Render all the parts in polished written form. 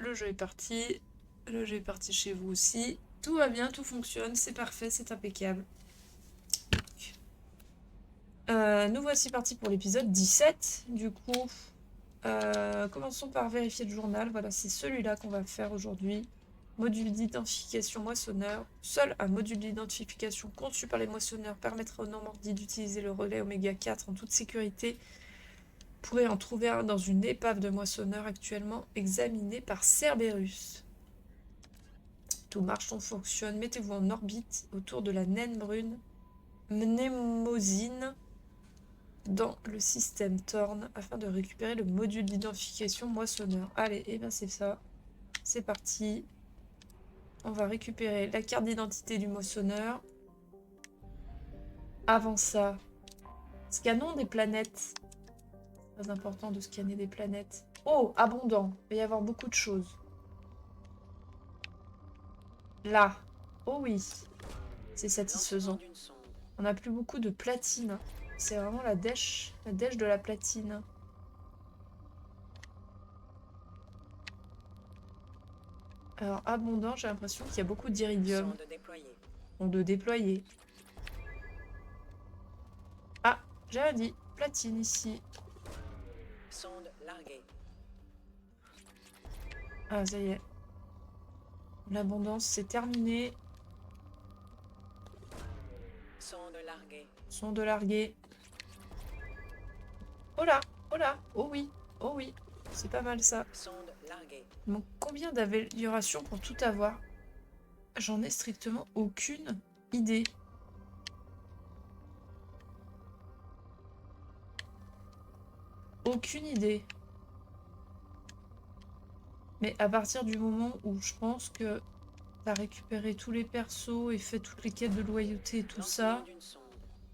le jeu est parti. Le jeu est parti chez vous aussi. Tout va bien, tout fonctionne, c'est parfait, c'est impeccable. Nous voici partis pour l'épisode 17. Du coup, commençons par vérifier le journal. Voilà, c'est celui-là qu'on va faire aujourd'hui. Module d'identification moissonneur. Seul un module d'identification conçu par les moissonneurs permettra aux non-mordis d'utiliser le relais Oméga 4 en toute sécurité. Vous pourrez en trouver un dans une épave de moissonneur actuellement examinée par Cerberus. Tout marche, tout fonctionne. Mettez-vous en orbite autour de la naine brune mnémosine dans le système Thorne afin de récupérer le module d'identification moissonneur. Allez, et bien c'est ça. C'est parti. On va récupérer la carte d'identité du moissonneur. Avant ça, scannons des planètes. Très important de scanner des planètes. Oh, abondant. Il va y avoir beaucoup de choses. Là. Oh oui. C'est satisfaisant. On n'a plus beaucoup de platine. C'est vraiment la dèche de la platine. Alors, abondant, j'ai l'impression qu'il y a beaucoup d'iridium. On de déployer. Ah, j'avais dit, platine ici. Sonde larguée. Ah, ça y est. L'abondance, c'est terminé. Sonde larguée. Sonde larguée. Oh là, oh là, oh oui, oh oui. C'est pas mal ça. Sonde larguée. Il manque combien d'améliorations pour tout avoir? J'en ai strictement aucune idée. Aucune idée. Mais à partir du moment où je pense que t'as récupéré tous les persos et fait toutes les quêtes de loyauté et tout ça,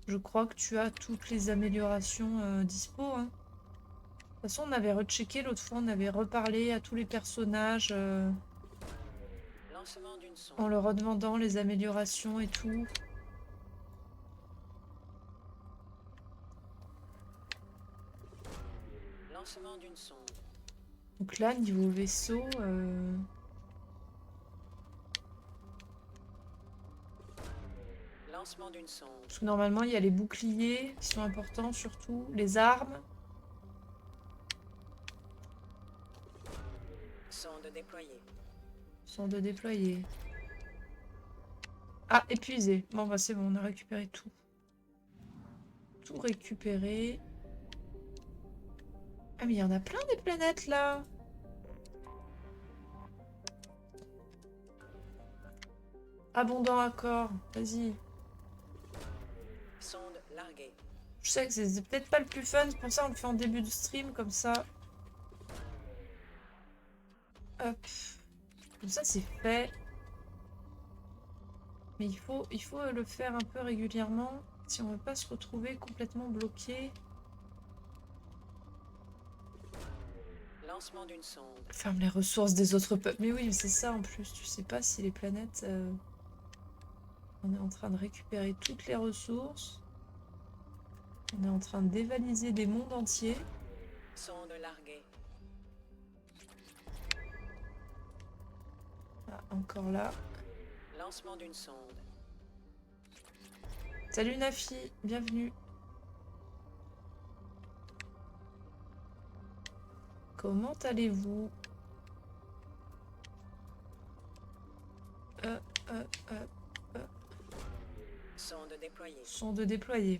je crois que tu as toutes les améliorations dispo. Hein. De toute façon, on avait rechecké l'autre fois, on avait reparlé à tous les personnages en leur redemandant les améliorations et tout. Lancement d'une sonde. Donc là, niveau vaisseau, Lancement d'une sonde. parce que normalement, il y a les boucliers qui sont importants, surtout les armes. Sonde déployée. Sont de déployer. Ah, épuisé. Bon, bah c'est bon, on a récupéré tout. Tout récupéré. Ah, mais il y en a plein des planètes là. Abondant accord. Vas-y. Sonde larguée. Je sais que c'est peut-être pas le plus fun, c'est pour ça on le fait en début de stream, comme ça. Hop. Comme ça c'est fait. Mais il faut le faire un peu régulièrement si on veut pas se retrouver complètement bloqué. Lancement d'une sonde. Ferme les ressources des autres peuples. Mais oui, c'est ça en plus. Tu sais pas si les planètes... On est en train de récupérer toutes les ressources. On est en train de dévaliser des mondes entiers. Sonde larguée. Ah, encore là. Lancement d'une sonde. Salut Nafi, bienvenue. Comment allez-vous? euh, euh, euh. Sonde déployée. Sont de déployer.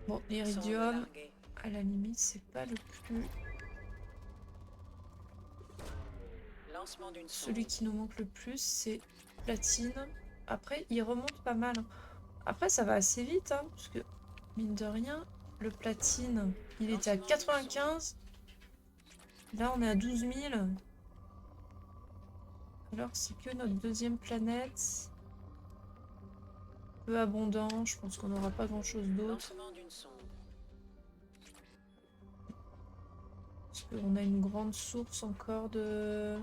Bon, Sonde l'iridium, larguée. à la limite, c'est pas le plus... Lancement d'une sonde. Celui qui nous manque le plus, c'est platine. Après, il remonte pas mal. Après, ça va assez vite, hein, parce que, mine de rien, le platine, il était à 95. Là, on est à 12 000. Alors, c'est que notre deuxième planète. Peu abondant, je pense qu'on n'aura pas grand-chose d'autre. Lancement d'une sonde. Parce qu'on a une grande source encore de...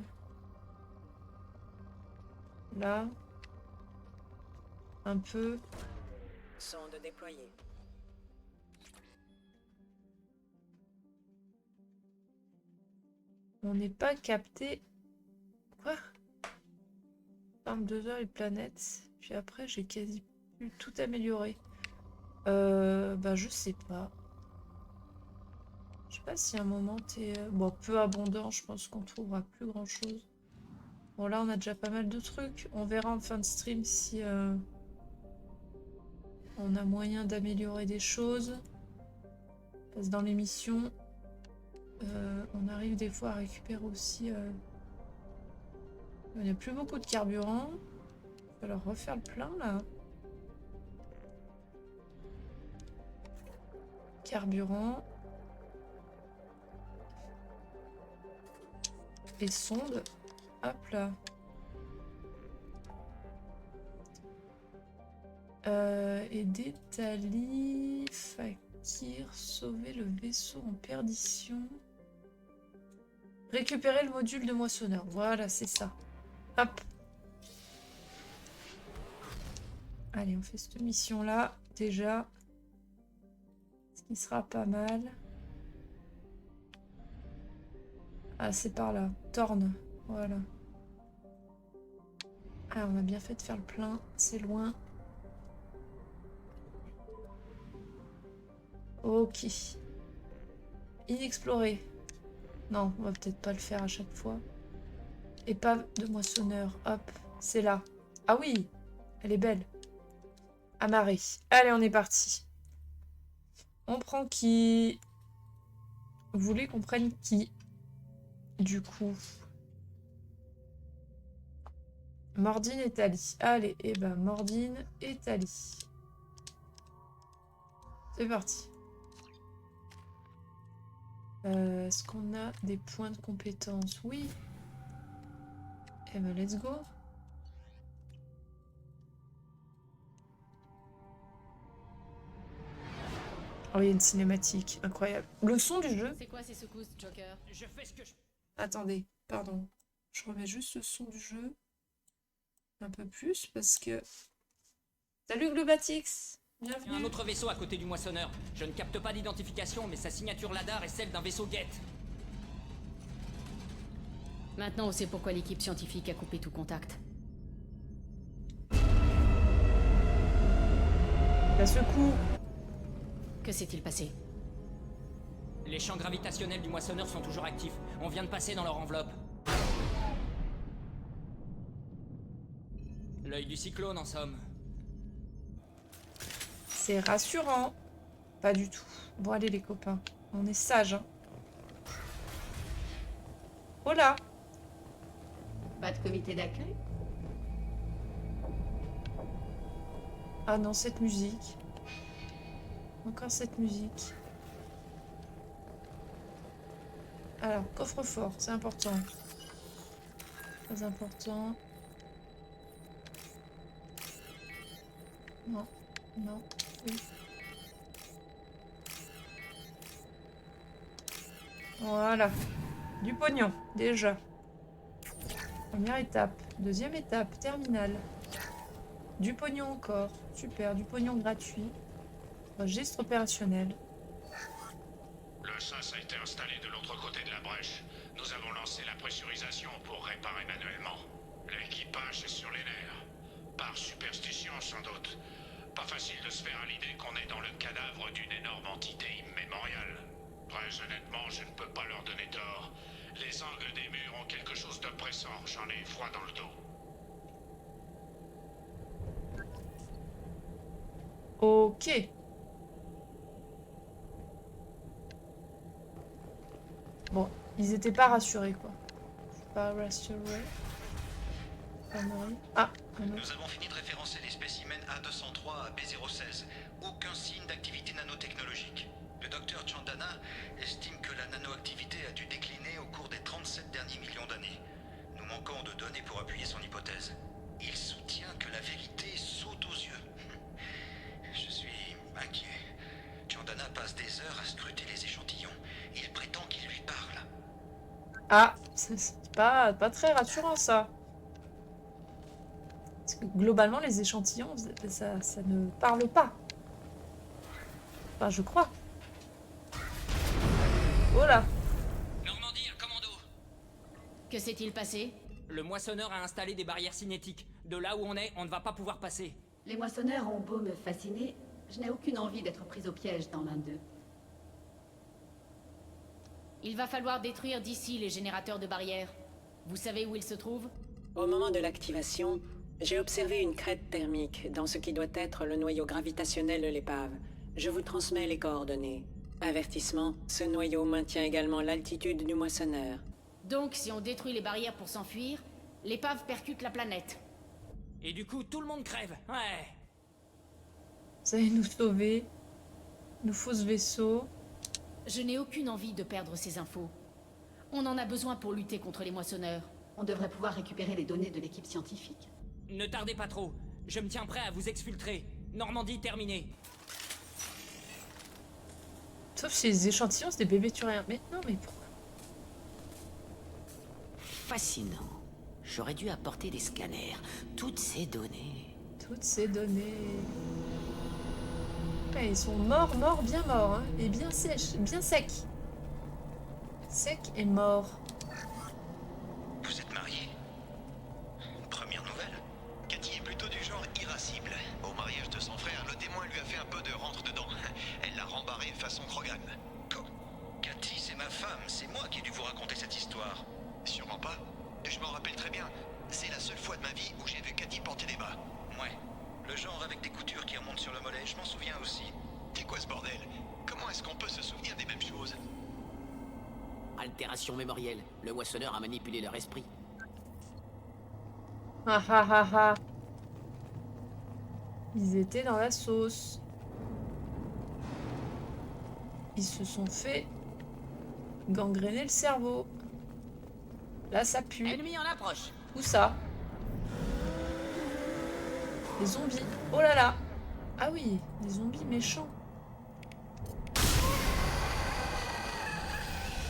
Là. Un peu. Sonde déployée. On n'est pas capté. Quoi? 22 heures les planètes. Puis après, j'ai quasi pu tout améliorer. Bah, je sais pas. Je sais pas si à un moment t'es... Bon, peu abondant, je pense qu'on trouvera plus grand chose. Bon, là, on a déjà pas mal de trucs. On verra en fin de stream si on a moyen d'améliorer des choses. Parce que dans l'émission, on arrive des fois à récupérer aussi... Il n'y a plus beaucoup de carburant. Il va leur refaire le plein, là. Carburant. Et sonde. Hop là. Aider Tali, Fakir, sauver le vaisseau en perdition. Récupérer le module de moissonneur. Voilà, c'est ça. Hop. Allez, on fait cette mission-là, déjà. Ce qui sera pas mal. Ah, c'est par là. Torne. Voilà. Ah, on a bien fait de faire le plein. C'est loin. Ok. Inexploré. Non, on va peut-être pas le faire à chaque fois. Épave de moissonneur. Hop, c'est là. Ah oui, elle est belle. Amarrée. Allez, on est parti. On prend qui? Vous voulez qu'on prenne qui? Du coup. Mordine et Tali. Allez, et ben Mordine et Tali. C'est parti. Est-ce qu'on a des points de compétence? Oui. Eh ben, let's go. Oh, il y a une cinématique incroyable. Le son du jeu. C'est quoi ces secousses, Joker? Je fais ce que je... Attendez, pardon. Je remets juste le son du jeu. Un peu plus parce que... Salut Globatix. Il y a un Bienvenue. autre vaisseau à côté du moissonneur. Je ne capte pas d'identification, mais sa signature LADAR est celle d'un vaisseau Geth. Maintenant, on sait pourquoi l'équipe scientifique a coupé tout contact. Ça secoue. Que s'est-il passé? Les champs gravitationnels du moissonneur sont toujours actifs. On vient de passer dans leur enveloppe. L'œil du cyclone, en somme. C'est rassurant. Pas du tout. Bon, allez les copains. On est sages. Hein. Oh là. Pas de comité d'accueil? Ah non, cette musique. Encore cette musique. Alors, coffre-fort, c'est important. Très important. Non, non, oui. Voilà. Du pognon, déjà. Première étape. Deuxième étape, terminale. Du pognon encore. Super, du pognon gratuit. Registre opérationnel. Le SAS a été installé de l'autre côté de la brèche. Nous avons lancé la pressurisation pour réparer manuellement. L'équipage est sur les nerfs. Par superstition, sans doute. Pas facile de se faire à l'idée qu'on est dans le cadavre d'une énorme entité immémoriale. Très honnêtement, je ne peux pas leur donner tort. Les angles des murs ont quelque chose d'oppressant. J'en ai froid dans le dos. Ok. Bon, ils étaient pas rassurés, quoi. Pas rassurés. Pas mal. Ah, un autre. Nous avons fini de référencer les spécimens A203 à B016. Aucun signe d'activité nanotechnologique. Le docteur Chandana estime que la nanoactivité a dû décliner au cours des 37 derniers millions d'années. Nous manquons de données pour appuyer son hypothèse. Il soutient que la vérité saute aux yeux. Je suis inquiet. Chandana passe des heures à scruter les échantillons. Il prétend qu'il lui parle. Ah, c'est pas très rassurant, ça. Parce que globalement, les échantillons, ça ne parle pas. Enfin, je crois. Oh là. Normandie, un commando. Que s'est-il passé? Le moissonneur a installé des barrières cinétiques. De là où on est, on ne va pas pouvoir passer. Les moissonneurs ont beau me fasciner, je n'ai aucune envie d'être prise au piège dans l'un d'eux. Il va falloir détruire d'ici les générateurs de barrières. Vous savez où ils se trouvent? Au moment de l'activation, j'ai observé une crête thermique dans ce qui doit être le noyau gravitationnel de l'épave. Je vous transmets les coordonnées. Avertissement, ce noyau maintient également l'altitude du moissonneur. Donc, si on détruit les barrières pour s'enfuir, l'épave percute la planète. Et du coup, tout le monde crève. Ouais. Vous allez nous sauver. Nous faut ce vaisseau. Je n'ai aucune envie de perdre ces infos. On en a besoin pour lutter contre les moissonneurs. On devrait pouvoir récupérer les données de l'équipe scientifique. Ne tardez pas trop. Je me tiens prêt à vous exfiltrer. Normandie terminée. Sauf si les échantillons, c'est des bébés turiens. Mais non, mais pourquoi? Fascinant. J'aurais dû apporter des scanners. Toutes ces données. Toutes ces données. Ouais, ils sont morts, bien morts. Hein, et bien sèches, bien secs. Sec et mort. Vous êtes mariés? Première nouvelle. Cathy est plutôt du genre irascible. Au mariage de son frère, le témoin lui a fait un peu de rentre-dedans. Elle l'a rembarré façon Krogan. Cathy, c'est ma femme. C'est moi qui ai dû vous raconter cette histoire. Sûrement pas. Je m'en rappelle très bien. C'est la seule fois de ma vie où j'ai vu Cathy porter des bas. Ouais. Le genre avec des coutures qui remontent sur le mollet, je m'en souviens aussi. C'est quoi ce bordel? Comment est-ce qu'on peut se souvenir des mêmes choses? Altération mémorielle. Le moissonneur a manipulé leur esprit. Ah ah ah ah. Ils étaient dans la sauce. Ils se sont fait gangréner le cerveau. Là, ça pue. Ennemi en approche. Où ça? Les zombies. Oh là là. Ah oui, des zombies méchants.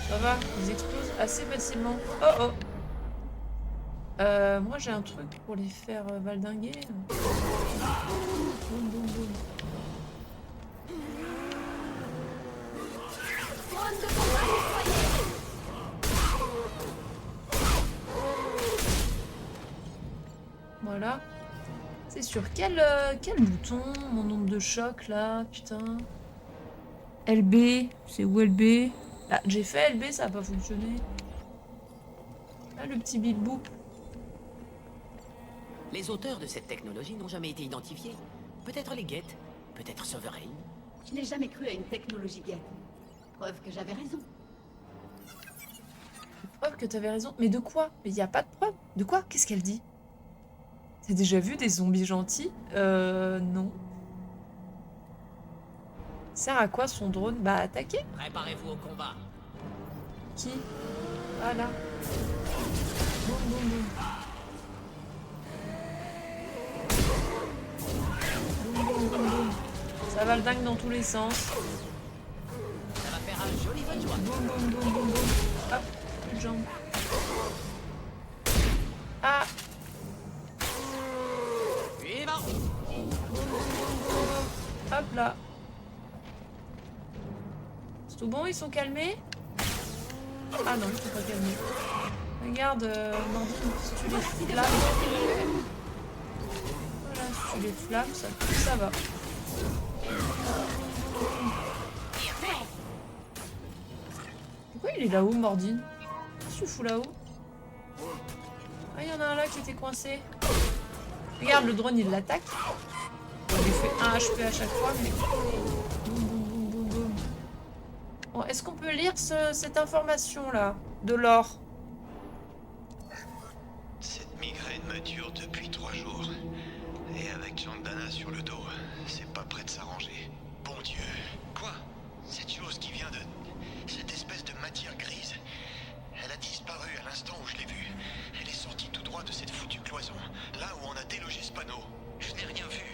Ça va, ils explosent assez facilement. Oh oh. Moi j'ai un truc pour les faire valdinguer. Boum boum boum. Voilà. C'est sur quel bouton? Mon nombre de chocs là, putain. LB, c'est où LB? Ah, j'ai fait LB, ça a pas fonctionné. Là, le petit bip boop. Les auteurs de cette technologie n'ont jamais été identifiés. Peut-être les Geth, peut-être Sovereign. Je n'ai jamais cru à une technologie guette. Preuve que j'avais raison. Preuve que t'avais raison. Mais de quoi? Mais y a pas de preuve. De quoi? Qu'est-ce qu'elle dit? T'as déjà vu des zombies gentils? Non. Sert à quoi son drone? Bah, attaquer. Préparez-vous au combat. Qui? Ah là. Boum, boum, boum. Boum, boum, boum, boum. Ça va le dingue dans tous les sens. Ça va faire un joli feu de joie. Boum, boum, boum, boum, boum. Hop, une jambe. Ah! Suivant. Hop là. C'est tout bon, ils sont calmés? Ah non, ils sont pas calmés. Regarde, Nandine, si tu les flammes. Voilà, si tu les flammes, ça va. Pourquoi il est là-haut, Mordine? Qu'est-ce que tu fous là-haut? Ah, il y en a un là qui était coincé. Regarde, le drone, il l'attaque. On lui fait 1 HP à chaque fois, mais... Boum, boum, boum, boum, boum. Bon, est-ce qu'on peut lire cette information-là? De l'or. Cette migraine me dure depuis 3 jours. Et avec Chandana sur le dos, c'est pas prêt de s'arranger. Bon Dieu. Quoi? Cette chose qui vient de... Cette espèce de matière grise. Elle a disparu à l'instant où je l'ai vue. Elle est sortie tout droit de cette foutue cloison. Là où on a délogé ce panneau. Je n'ai rien vu.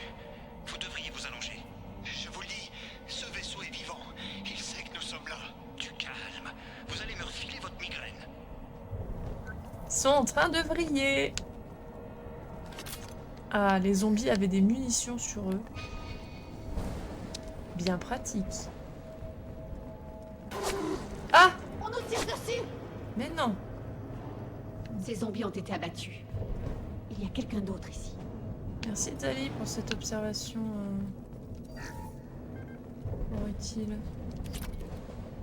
Vous devriez vous allonger. Je vous le dis, ce vaisseau est vivant. Il sait que nous sommes là. Du calme. Vous allez me refiler votre migraine. Ils sont en train de vriller. Ah, les zombies avaient des munitions sur eux. Bien pratique. Ah! On nous tire dessus! Mais non! Ces zombies ont été abattus. Il y a quelqu'un d'autre ici. Merci Tali pour cette observation fort utile.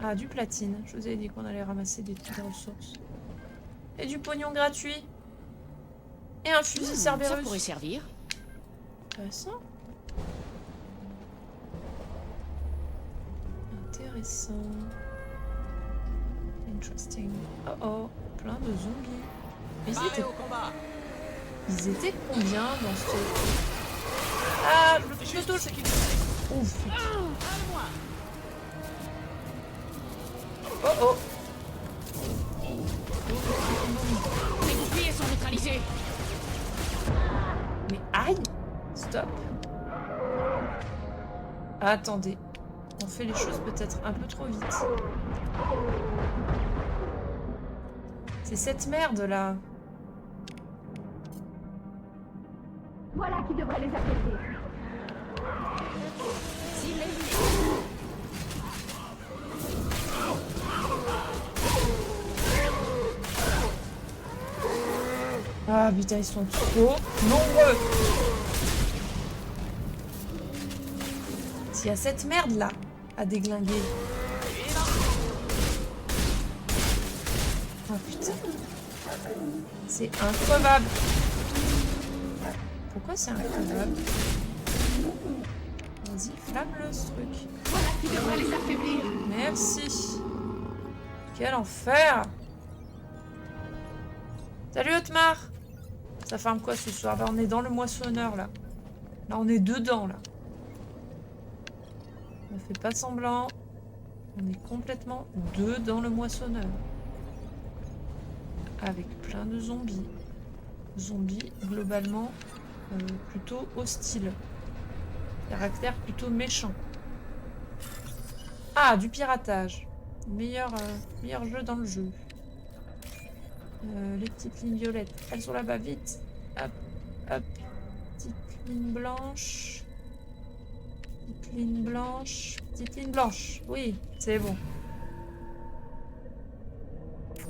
Ah, du platine. Je vous ai dit qu'on allait ramasser des petites ressources. Et du pognon gratuit. Et un fusil Ça Cerberus. pourrait servir. Intéressant. Intéressant. Interesting. Oh oh, plein de zombies. Mais ils étaient combien dans ce... Ah, le petit auto, c'est qui... Ouf. Oh oh. Les boucliers sont neutralisés. Mais aïe. Stop. Attendez. On fait les choses peut-être un peu trop vite. C'est cette merde là. Voilà qui devrait les apaiser. Ah putain, ils sont trop nombreux. S'il y a cette merde là à déglinguer. Oh putain. C'est increvable. Pourquoi c'est increvable? Vas-y, flamme-le ce truc. Voilà qui devrait les affaiblir. Merci. Quel enfer. Salut Otmar. Ça farme quoi ce soir? Bah on est dans le moissonneur là. Là on est dedans là. On fait pas semblant. On est complètement dedans le moissonneur. Avec plein de zombies. Zombies globalement plutôt hostiles. Caractère plutôt méchant. Ah, du piratage. Meilleur jeu dans le jeu. Les petites lignes violettes. Elles sont là-bas, vite. Hop, hop. Petite ligne blanche. Petite ligne blanche. Petite ligne blanche. Oui, c'est bon.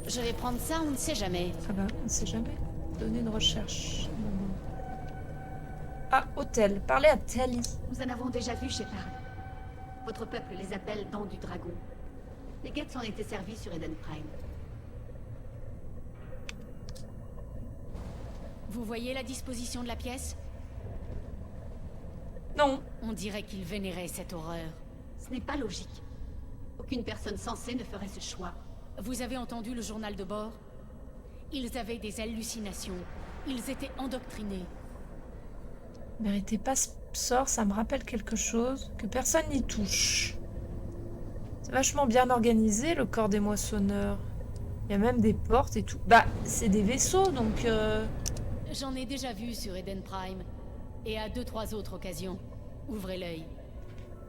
Je vais prendre ça, on ne sait jamais. Ah bah, on ne sait jamais. Données de recherche. Ah, hôtel. Parlez à Tali. Nous en avons déjà vu, Shepard. Votre peuple les appelle Dents du Dragon. Les guettes s'en étaient servies sur Eden Prime. Vous voyez la disposition de la pièce? Non. On dirait qu'ils vénéraient cette horreur. Ce n'est pas logique. Aucune personne sensée ne ferait ce choix. Vous avez entendu le journal de bord? Ils avaient des hallucinations. Ils étaient endoctrinés. Méritez pas ce sort, ça me rappelle quelque chose. Que personne n'y touche. C'est vachement bien organisé, le corps des moissonneurs. Il y a même des portes et tout. Bah, c'est des vaisseaux, donc... J'en ai déjà vu sur Eden Prime. Et à 2-3 autres occasions. Ouvrez l'œil.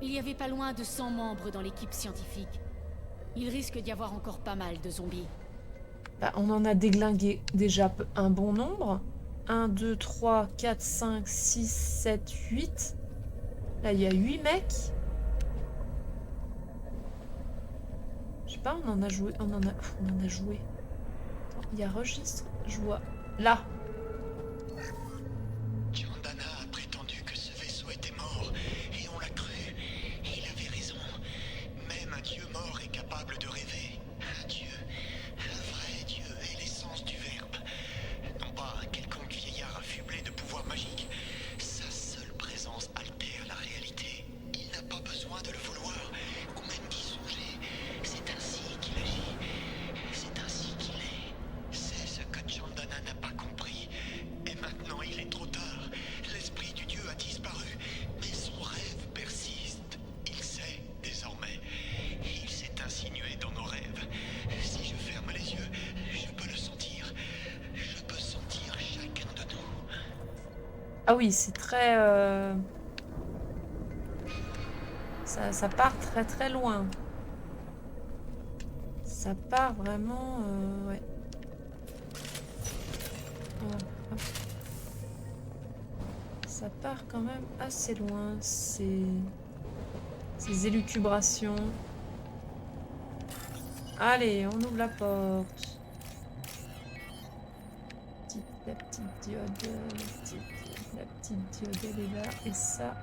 Il y avait pas loin de 100 membres dans l'équipe scientifique. Il risque d'y avoir encore pas mal de zombies. Bah, on en a déglingué déjà un bon nombre. 1, 2, 3, 4, 5, 6, 7, 8. Là, il y a 8 mecs. Je sais pas, on en a joué. On en a joué. Attends, il y a registre. Je vois. Là. Chandana a prétendu que ce vaisseau était mort, et on l'a cru. Il avait raison. Même un dieu mort est capable de rêver. Un dieu, un vrai dieu est l'essence du verbe. Non pas un quelconque vieillard affublé de pouvoirs magiques. Sa seule présence altère la réalité. Il n'a pas besoin de le vouloir, ou même d'y songer. C'est ainsi qu'il agit. C'est ainsi qu'il est. C'est ce que Chandana n'a pas compris. Et maintenant il est trop tard. L'esprit du dieu a disparu, mais son rêve persiste. Il sait désormais. Il s'est insinué dans nos rêves. Si je ferme les yeux, je peux le sentir. Je peux sentir chacun de nous. Ah oui, c'est très... Ça part très très loin. Ça part vraiment... ouais. Hop. Ça part quand même assez loin, ces élucubrations. Allez, on ouvre la porte. La petite diode, la petite diode, elle est là. Et ça,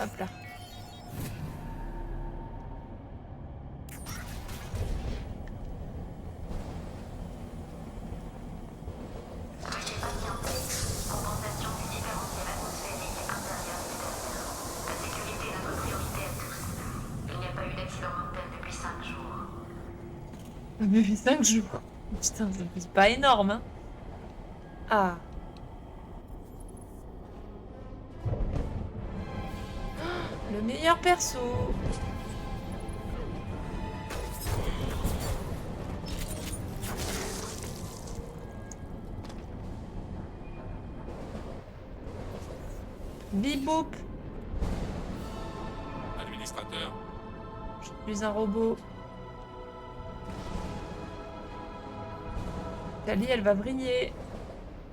hop là. Depuis 5 jours. Putain, c'est pas énorme, hein. Ah. Le meilleur perso. Bip boop. Administrateur. Je suis un robot. Tali, elle va briller.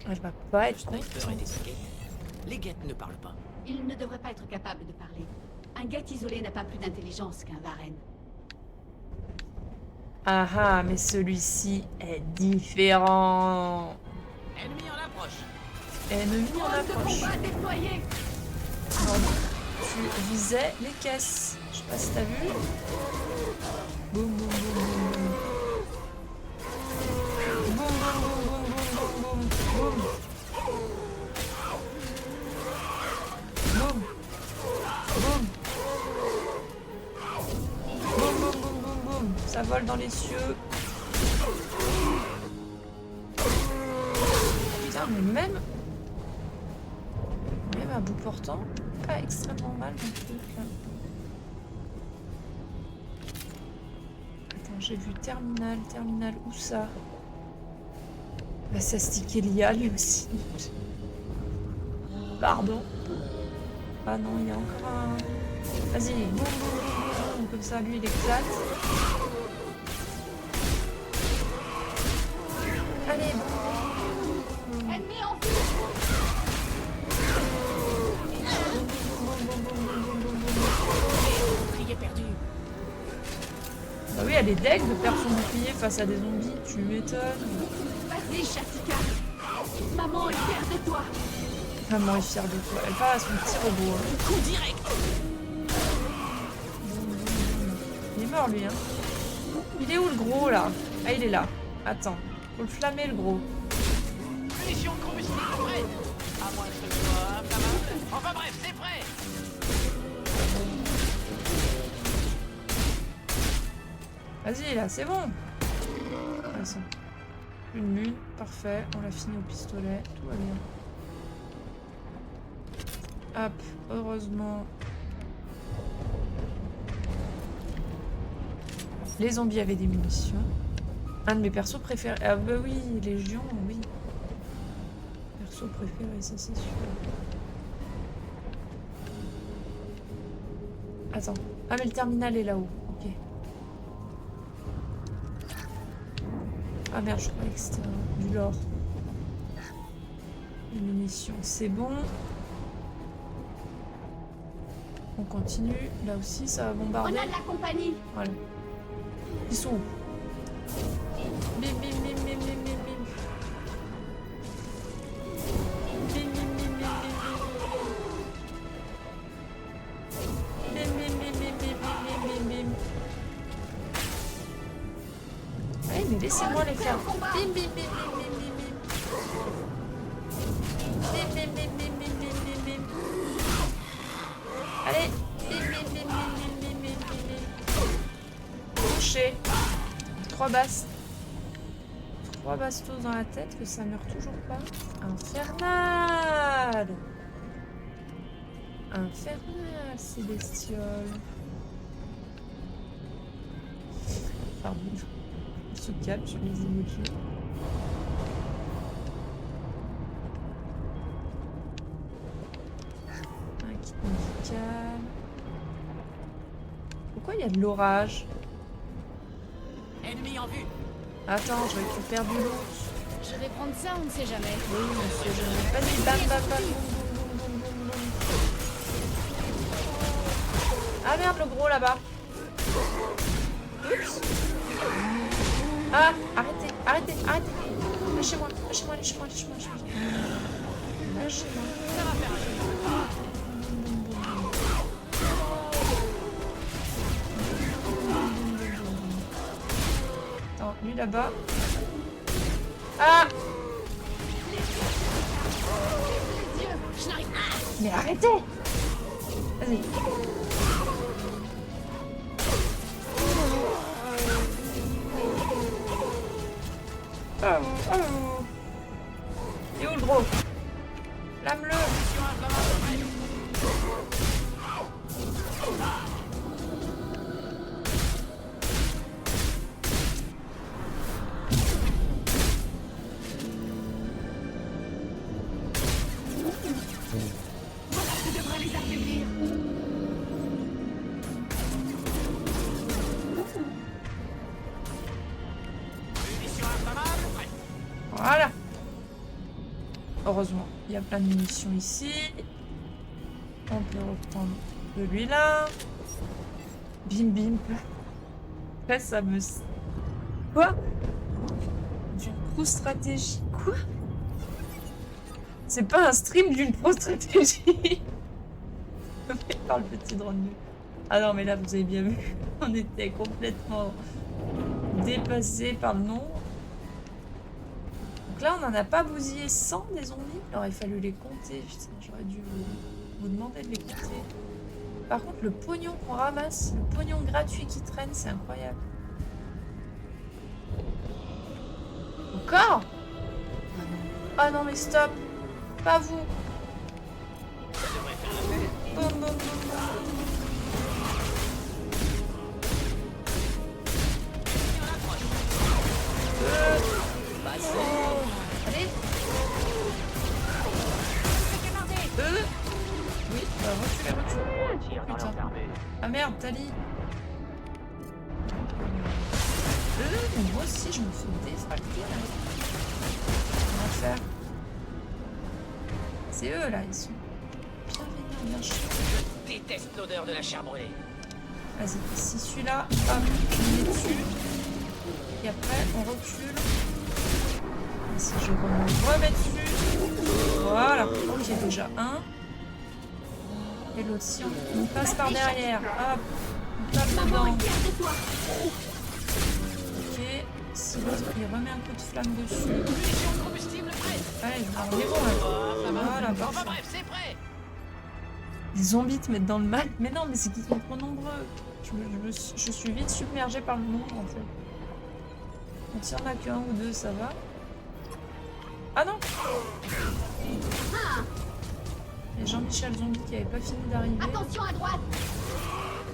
Elle va pas être Sniper et des guettes. Les guettes ne parlent pas. Il ne devrait pas être capable de parler. Un guet isolé n'a pas plus d'intelligence qu'un varenne. Ah ah, mais celui-ci est différent. Ennemi en approche. Ennemi en approche. Combat déployé. Pardon, tu visais les caisses. Je sais pas si t'as vu. Boum, boum, boum, boum, boum. Boum, boum, boum, boum, boum, boum, boum. Boum. Boum. Boum, boum, boum, boum, boum. Ça vole dans les cieux. Putain, mais même à bout portant, pas extrêmement mal mon truc là. Attends, j'ai vu terminal, où ça? Bah ça stické Lia lui aussi. Pardon. Ah non, il y a encore un... Vas-y, boum, boum, boum, boum, comme ça lui il éclate. Allez, boum. Ennemi en vue. Bouclier perdu. Bah oui, elle est deg de perdre son bouclier face à des zombies, tu m'étonnes. Vas-y, Chatika. Maman est fière de toi. Maman est fière de toi. Elle parle à son petit robot. Hein. Coup direct. Il est mort lui, hein. Il est où le gros là? Ah, il est là. Attends, faut le flammer le gros. Munitions de combustible prête. À moins que ce soit inflammable. Enfin bref, c'est prêt. Vas-y là, c'est bon. Ah, ça. Une lune, parfait. On l'a fini au pistolet, tout va bien. Hop, heureusement. Les zombies avaient des munitions. Un de mes persos préférés. Ah bah oui, Légion, oui. Perso préféré, ça c'est sûr. Attends. Ah mais le terminal est là-haut. Ok. Ah merde, je croyais que c'était du lore. Les munitions, c'est bon. On continue. Là aussi, ça va On bombarder. a de la compagnie. Voilà. Ils sont où? Bim, bim, bim, bim, bim, bim, bim. Bim, bim, bim, bim, bim, bim. Bim, bim, bim, bim, bim, bim, bim, bim. Allez, mais laissez-moi les faire. Bim, bim, bim, bim, bim, bim, bim. Bim, bim, bim, bim, bim, bim, bim, bim. Allez. Bim, bim, bim, bim, bim, bim, bim, bim, bim. Touché. 3 basses. 3 bastos dans la tête, que ça meurt toujours pas. Infernal. Infernal, ces bestioles. Pardon. On se calme sur les emojis. Un kit médical. Pourquoi il y a de l'orage? Ennemi en vue. Attends, je récupère du loot. Je vais prendre ça, on ne sait jamais. Oui, monsieur, je n'ai pas dit bam bam bam boum boum boum boum boum boum. Ah merde, le gros là-bas. Oups. Ah, arrêtez, arrêtez, arrêtez. Lâchez-moi. Lâchez-moi, lâchez-moi, lâchez-moi, lâchez-moi. Lâchez-moi. Ça va faire un joli peu. Attends, lui là-bas. Ah! Mais arrêtez! Vas-y. Oh. Et où le gros? Lame-le! Voilà. Heureusement, il y a plein de munitions ici. On peut reprendre celui-là. Bim bim. Là, ça me... Quoi? D'une pro-stratégie? Quoi? C'est pas un stream d'une pro-stratégie. Par le petit drone. Ah non, mais là, vous avez bien vu. On était complètement dépassé par le nom. Donc là, on n'en a pas bousillé 100 des zombies. Il aurait fallu les compter. Putain, j'aurais dû vous demander de les compter. Par contre, le pognon qu'on ramasse, le pognon gratuit qui traîne, c'est incroyable. Encore? Ah non, mais stop. Pas vous. Boum, boum, boum, boum. Allez. Oui, bah reculez. Putain. Ah merde, Tali. Mais moi aussi, je me fais défracter. On va faire. C'est eux là, ils sont bien vénères, bien chiants. Je déteste l'odeur de la chair brûlée. Vas-y, si celui-là, hop, on met dessus. Et après, on recule. Et si je remets dessus. Voilà, ok, déjà un. Et l'autre, si on passe par derrière, hop, on tape dedans. Ok, si l'autre il remet un coup de flamme dessus. Munitions de combustible prête. Allez, on est bon là. Voilà, Enfin parfait. bref, c'est prêt. Les zombies te mettent dans le mal. Mais non, mais c'est qu'ils sont trop nombreux. Je suis vite submergée par le nombre en fait. Donc s'il y en a qu'un ou deux, ça va. Ah non! Les Jean-Michel Zombie qui n'avaient pas fini d'arriver. Attention à droite!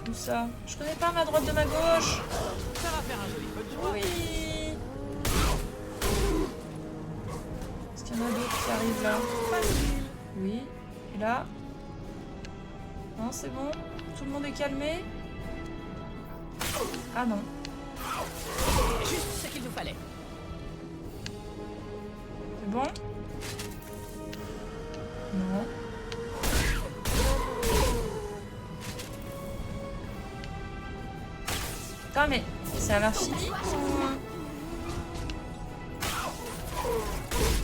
Où ça? Je connais pas ma droite de ma gauche! Ça va faire un joli peu de joie. Oui! Est-ce qu'il y en a d'autres qui arrivent là? Oui. Et là? Non, c'est bon? Tout le monde est calmé? Ah non. Juste ce qu'il nous fallait. C'est bon? Non. Putain, mais c'est à l'infini ou...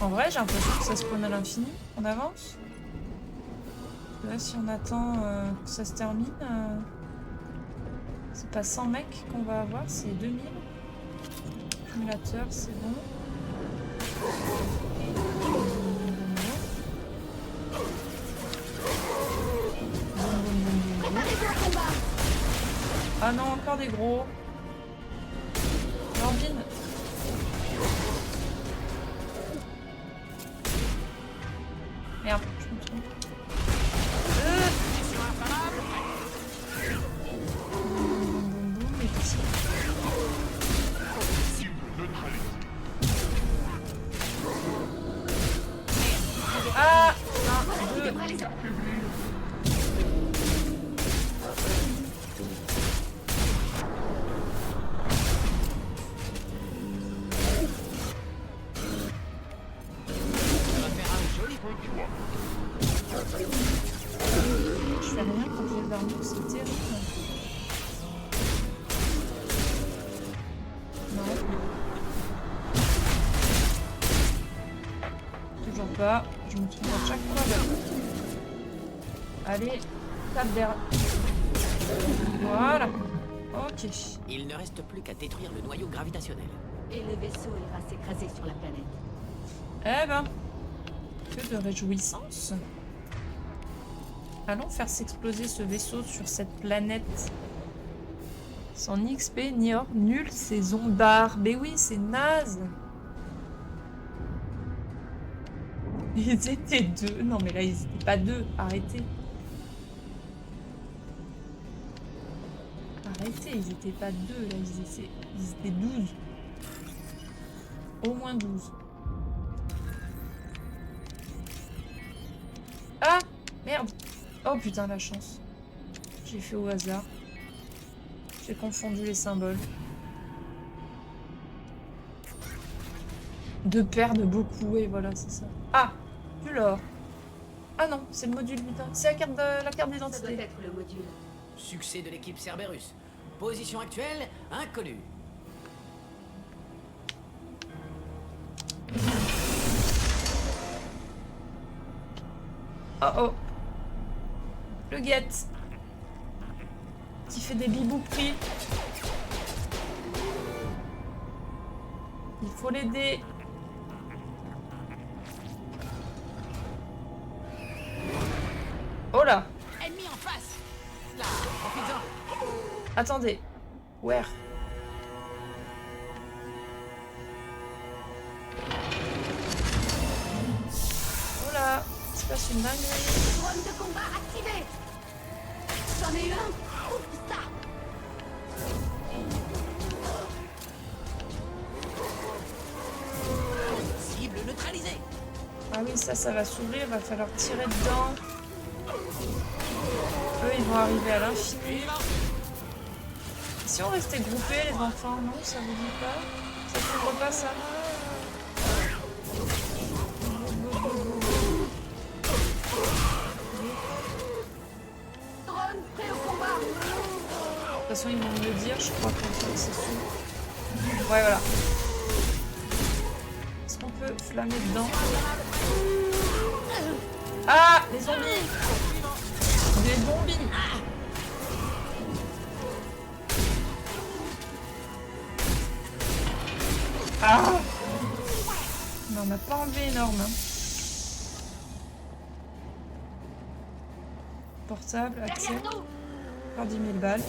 En vrai, j'ai l'impression que ça spawn à l'infini. On avance? Là, si on attend que ça se termine, c'est pas 100 mecs qu'on va avoir, c'est 2000. Accumulateur, c'est bon. Ah non, encore des gros. Lambine. Merde, je me trompe. Mission inflammable. Boum, boum, boum, les petits. Ah, un, deux. Je fais rien contre les armes, c'est terrible. pas. Je me trompe à chaque fois. Allez, tape derrière. Voilà. Ok. Il ne reste plus qu'à détruire le noyau gravitationnel. Et le vaisseau ira s'écraser sur la planète. Eh ben, que de réjouissance. Allons faire s'exploser ce vaisseau sur cette planète. Sans ni XP ni or, nul, c'est zombards. Mais oui, c'est naze. Ils étaient deux. Non mais là, ils étaient pas deux. Arrêtez. Arrêtez, ils étaient pas deux. Là, ils étaient 12. Au moins 12. Ah! Merde! Oh putain, la chance. J'ai fait au hasard. J'ai confondu les symboles. De perdre beaucoup, et voilà, c'est ça. Ah! Du lore. Ah non, c'est le module putain. C'est la carte Ça doit d'identité. être le module. Succès de l'équipe Cerberus. Position actuelle, inconnue. Oh oh. Le guette. Qui fait des bibouqueries. Il faut l'aider. Oh là. Ennemi en face. Là, profites-en. Attendez. Where? Oh là. Il se passe une dinguerie. Drone de combat activé. J'en ai eu un. Ouvre ça. Cible neutralisée. Ah oui, ça va s'ouvrir. Va falloir tirer dedans. Eux, ils vont arriver à l'infini. Si on restait groupés, les enfants, non, ça vous dit pas? Ça s'ouvre pas, ça? Drone prêt au combat. De toute façon, ils vont me le dire, je crois qu'on c'est sûr. Ouais, voilà. Est-ce qu'on peut flammer dedans? Ah! Les zombies! Des zombies! Ah! On n'en a pas enlevé énorme. Hein. Portable, accès. Derrière nous. Encore 10 000 balles.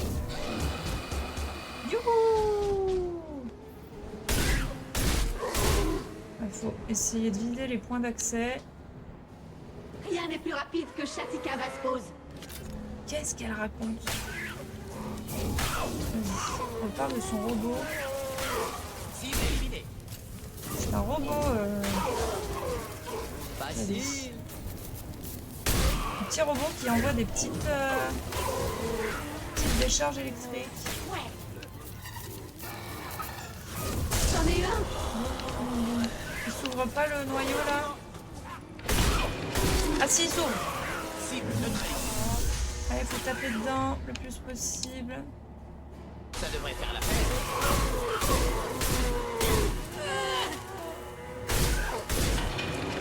Youhou! Il faut essayer de vider les points d'accès. Rien n'est plus rapide que Shatika Vaspose. Qu'est-ce qu'elle raconte? Elle parle de son robot. Cible éliminée. C'est un robot. Facile. Un petit robot qui envoie des petites décharges électriques. Ouais. J'en ai eu un. Il s'ouvre pas le noyau là? Ah si, il s'ouvre! Cible neutralisée. Allez, faut taper dedans le plus possible. Ça devrait faire l'affaire.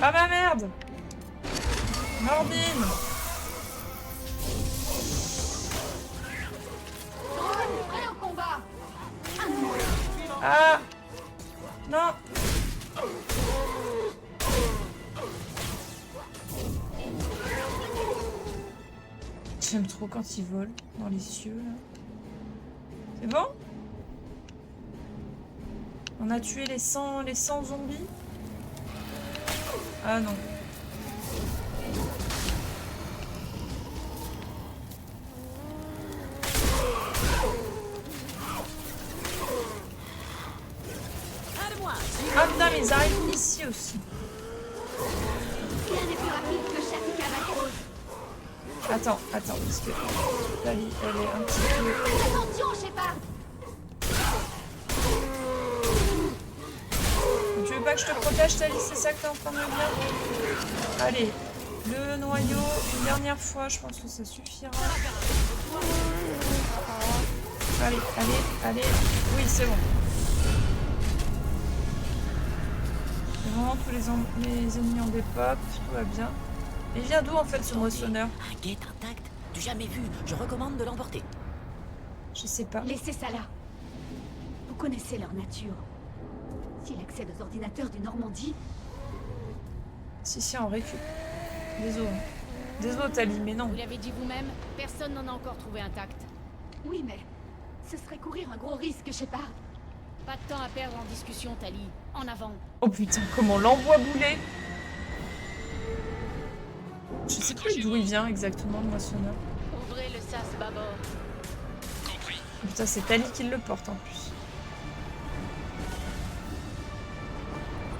Ah bah merde! Mordine! Drone prêt au combat. Un de moins. Ah! Non! J'aime trop quand ils volent dans les cieux là. C'est bon? On a tué les 100 zombies? Ah non. Ah putain, mais ils arrivent ici aussi. Rien n'est plus rapide que Shatika Vaspose. Attends, parce que Tali, elle est un petit peu... Attention, Shepard. Tu veux pas que je te protège, Tali? C'est ça que t'es en train de me dire? Allez, le noyau, une dernière fois, je pense que ça suffira. Allez. Oui, c'est bon. bon, tous les ennemis ont des pop, tout va bien. Il vient d'où en fait ce moissonneur? Un guet intact? Du jamais vu. Je recommande de l'emporter. Je sais pas. Laissez ça là. Vous connaissez leur nature. S'il accède aux ordinateurs du Normandie, Si, on récupère. Désolé. Désolé, Tali, mais non. Vous l'avez dit vous-même, personne n'en a encore trouvé intact. oui, mais ce serait courir un gros risque, Shepard. Pas de temps à perdre en discussion, Tali. En avant. Oh putain, comment on l'envoie bouler. Je sais plus d'où il vient exactement, le moissonneur. Ouvrez le sas bâbord. Compris. Putain, c'est Tali qui le porte en plus.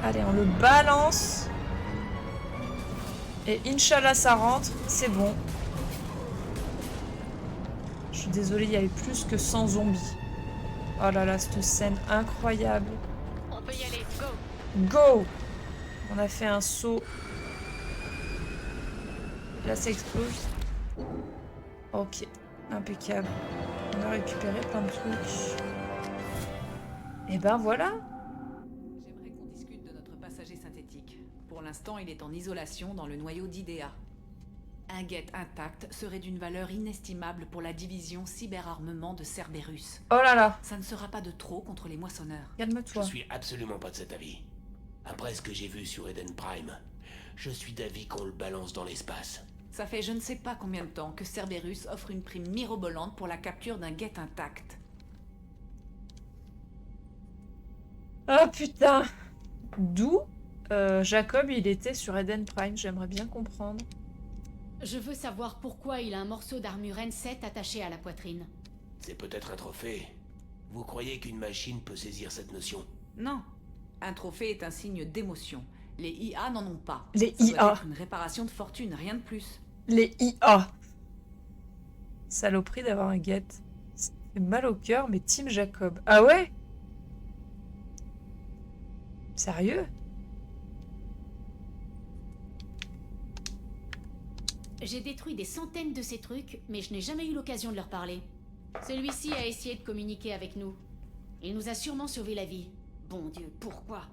Allez, on le balance. Et Inch'Allah, ça rentre. C'est bon. Je suis désolée, il y avait plus que 100 zombies. Oh là là, cette scène incroyable. On peut y aller, go. Go! On a fait un saut. Là, ça explose. Ok, impeccable. On a récupéré plein de trucs. Et ben voilà. J'aimerais qu'on discute de notre passager synthétique. Pour l'instant, il est en isolation dans le noyau d'IDEA. Un guet intact serait d'une valeur inestimable pour la division cyberarmement de Cerberus. Oh là là, Ça ne sera pas de trop contre les moissonneurs. Je calme-toi. suis absolument pas de cet avis. Après ce que j'ai vu sur Eden Prime, je suis d'avis qu'on le balance dans l'espace. Ça fait je ne sais pas combien de temps que Cerberus offre une prime mirobolante pour la capture d'un guet intact. Oh putain. D'où Jacob, il était sur Eden Prime, j'aimerais bien comprendre. Je veux savoir pourquoi il a un morceau d'armure N7 attaché à la poitrine. C'est peut-être un trophée. Vous croyez qu'une machine peut saisir cette notion? Non. Un trophée est un signe d'émotion. Les IA n'en ont pas. Les Ça doit IA. être une réparation de fortune, rien de plus. Les IA. Saloperie d'avoir un guet. Ça fait mal au cœur, mais Team Jacob. Ah ouais? Sérieux? J'ai détruit des centaines de ces trucs, mais je n'ai jamais eu l'occasion de leur parler. Celui-ci a essayé de communiquer avec nous. Il nous a sûrement sauvé la vie. Bon Dieu, pourquoi?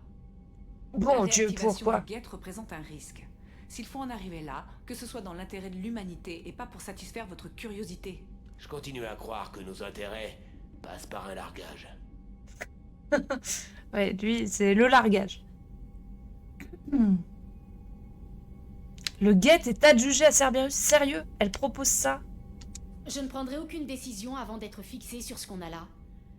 Bon La Dieu, réactivation pourquoi? du guet représente un risque. S'il faut en arriver là, que ce soit dans l'intérêt de l'humanité et pas pour satisfaire votre curiosité. Je continue à croire que nos intérêts passent par un largage. Ouais, lui, c'est le largage. Le guet est adjugé à Cerberus. Sérieux? Elle propose ça? Je ne prendrai aucune décision avant d'être fixé sur ce qu'on a là.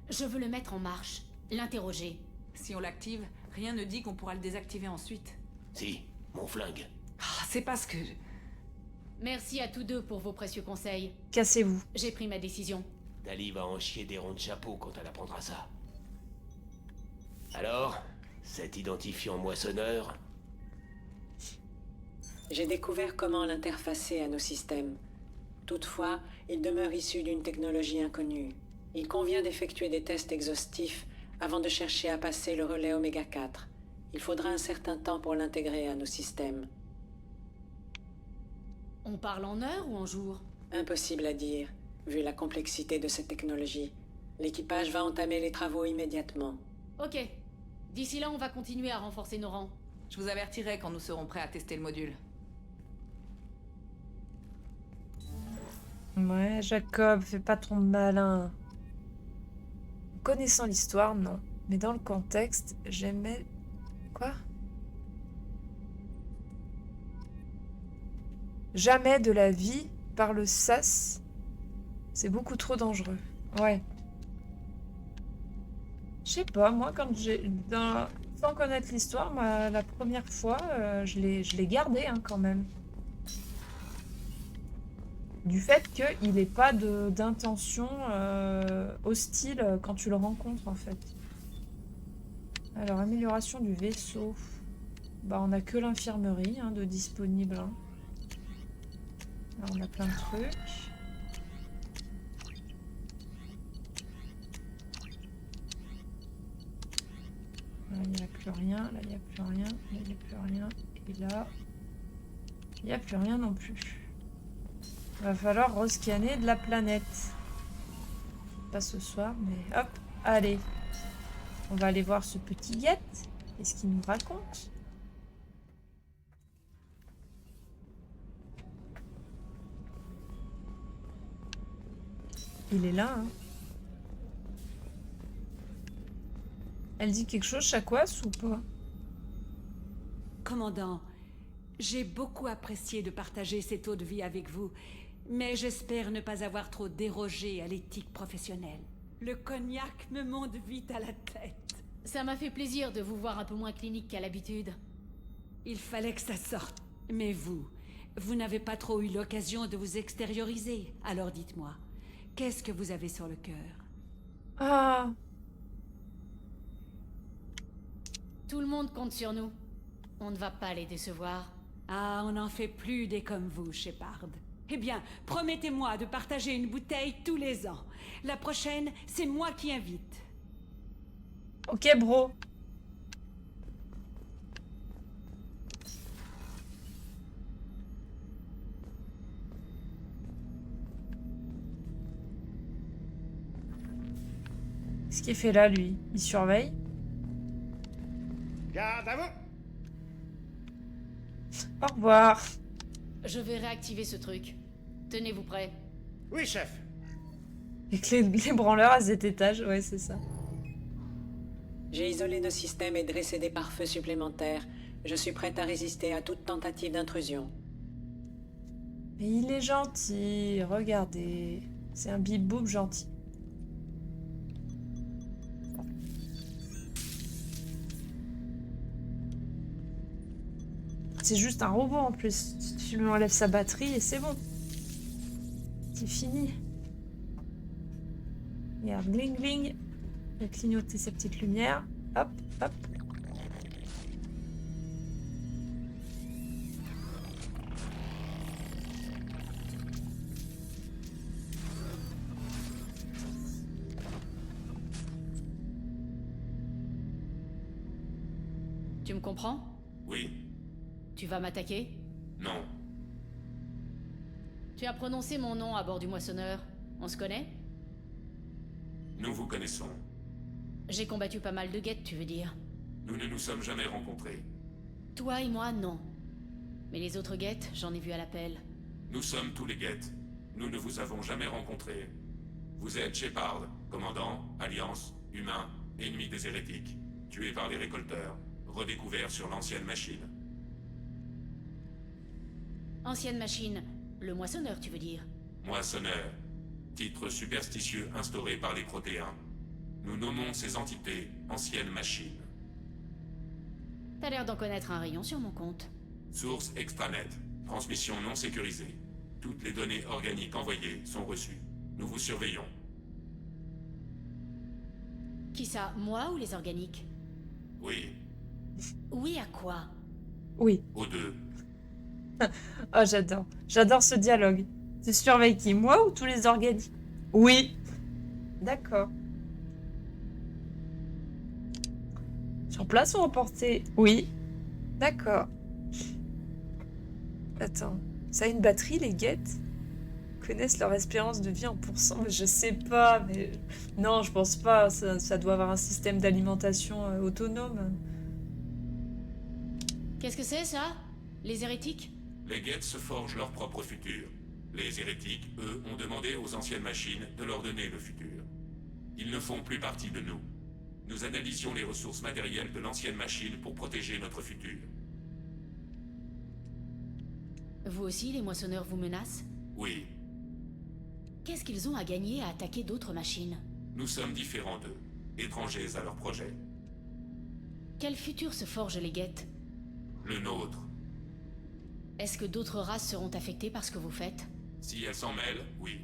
Je veux le mettre en marche, l'interroger. Si on l'active, rien ne dit qu'on pourra le désactiver ensuite. Si, mon flingue. Ah, c'est parce que... Merci à tous deux pour vos précieux conseils. Cassez-vous. J'ai pris ma décision. Tali va en chier des ronds de chapeau quand elle apprendra ça. Alors, cet identifiant moissonneur, J'ai découvert comment l'interfacer à nos systèmes. Toutefois, il demeure issu d'une technologie inconnue. Il convient d'effectuer des tests exhaustifs avant de chercher à passer le relais Oméga 4. Il faudra un certain temps pour l'intégrer à nos systèmes. On parle en heures ou en jours? Impossible à dire, vu la complexité de cette technologie. L'équipage va entamer les travaux immédiatement. Ok. D'ici là, on va continuer à renforcer nos rangs. Je vous avertirai quand nous serons prêts à tester le module. Ouais, Jacob, fais pas ton malin. Connaissant l'histoire, non. Mais dans le contexte, j'aimais... Quoi? Jamais de la vie par le sas. C'est beaucoup trop dangereux. Ouais. Je sais pas, moi, quand j'ai... Sans connaître l'histoire, la première fois, je l'ai gardé, hein, quand même. Du fait qu'il n'ait pas d'intention hostile quand tu le rencontres, en fait. Alors, amélioration du vaisseau. Bah, on a que l'infirmerie de disponible. Hein. Là, on a plein de trucs. Là, il n'y a plus rien. Là, il n'y a plus rien. Là, il n'y a plus rien. Et là, il n'y a plus rien non plus. Va falloir rescanner de la planète. Pas ce soir, mais hop, allez. On va aller voir ce petit guet. Qu'est-ce qu'il nous raconte? Il est là, hein. Elle dit quelque chose, Chakwas, ou pas? Commandant, j'ai beaucoup apprécié de partager cette eau de vie avec vous, mais j'espère ne pas avoir trop dérogé à l'éthique professionnelle. Le cognac me monte vite à la tête. Ça m'a fait plaisir de vous voir un peu moins clinique qu'à l'habitude. Il fallait que ça sorte. Mais vous n'avez pas trop eu l'occasion de vous extérioriser. Alors dites-moi, qu'est-ce que vous avez sur le cœur? Ah, Tout le monde compte sur nous. On ne va pas les décevoir. Ah, on n'en fait plus des comme vous, Shepard. Eh bien, promettez-moi de partager une bouteille tous les ans. La prochaine, c'est moi qui invite. ok, bro. Qu'est-ce qu'il fait là, lui? Il surveille? Garde à vous! Au revoir. Je vais réactiver ce truc. Tenez-vous prêts. Oui, chef. Avec les branleurs à cet étage, ouais, c'est ça. J'ai isolé nos systèmes et dressé des pare-feux supplémentaires. Je suis prête à résister à toute tentative d'intrusion. Mais il est gentil, regardez. C'est un bip-boop gentil. C'est juste un robot en plus. Tu lui enlèves sa batterie et c'est bon. C'est fini. Regarde, gling gling. Il a clignoté ses petites lumières. Hop, hop. Tu me comprends? Oui. Tu vas m'attaquer? Non. Tu as prononcé mon nom à bord du moissonneur. On se connaît? Nous vous connaissons. J'ai combattu pas mal de guettes, tu veux dire? Nous ne nous sommes jamais rencontrés. Toi et moi, non. Mais les autres guettes, j'en ai vu à l'appel. Nous sommes tous les guettes. Nous ne vous avons jamais rencontrés. Vous êtes Shepard, commandant, Alliance, humain, ennemi des hérétiques, tué par les récolteurs, redécouvert sur l'ancienne machine. Ancienne machine. Le moissonneur, tu veux dire? Moissonneur. Titre superstitieux instauré par les Protéins. Nous nommons ces entités anciennes machines. T'as l'air d'en connaître un rayon sur mon compte. Source extranet. Transmission non sécurisée. Toutes les données organiques envoyées sont reçues. Nous vous surveillons. Qui ça? Moi ou les organiques? Oui. Oui à quoi? Oui. Aux deux. Oh, j'adore. J'adore ce dialogue. Tu surveilles qui? Moi ou tous les organiques? Oui. D'accord. Sur place ou emporté? Oui. D'accord. Attends. Ça a une batterie, les guettes? Connaissent leur espérance de vie en pourcent? Je sais pas, mais... Non, je pense pas. Ça doit avoir un système d'alimentation autonome. Qu'est-ce que c'est, ça? Les hérétiques? Les guettes se forgent leur propre futur. Les hérétiques, eux, ont demandé aux anciennes machines de leur donner le futur. Ils ne font plus partie de nous. Nous analysions les ressources matérielles de l'ancienne machine pour protéger notre futur. Vous aussi, les moissonneurs vous menacent? Oui, Qu'est-ce qu'ils ont à gagner à attaquer d'autres machines? nous sommes différents d'eux, étrangers à leur projet. Quel futur se forgent les guettes? Le nôtre. Est-ce que d'autres races seront affectées par ce que vous faites? Si elles s'en mêlent, oui.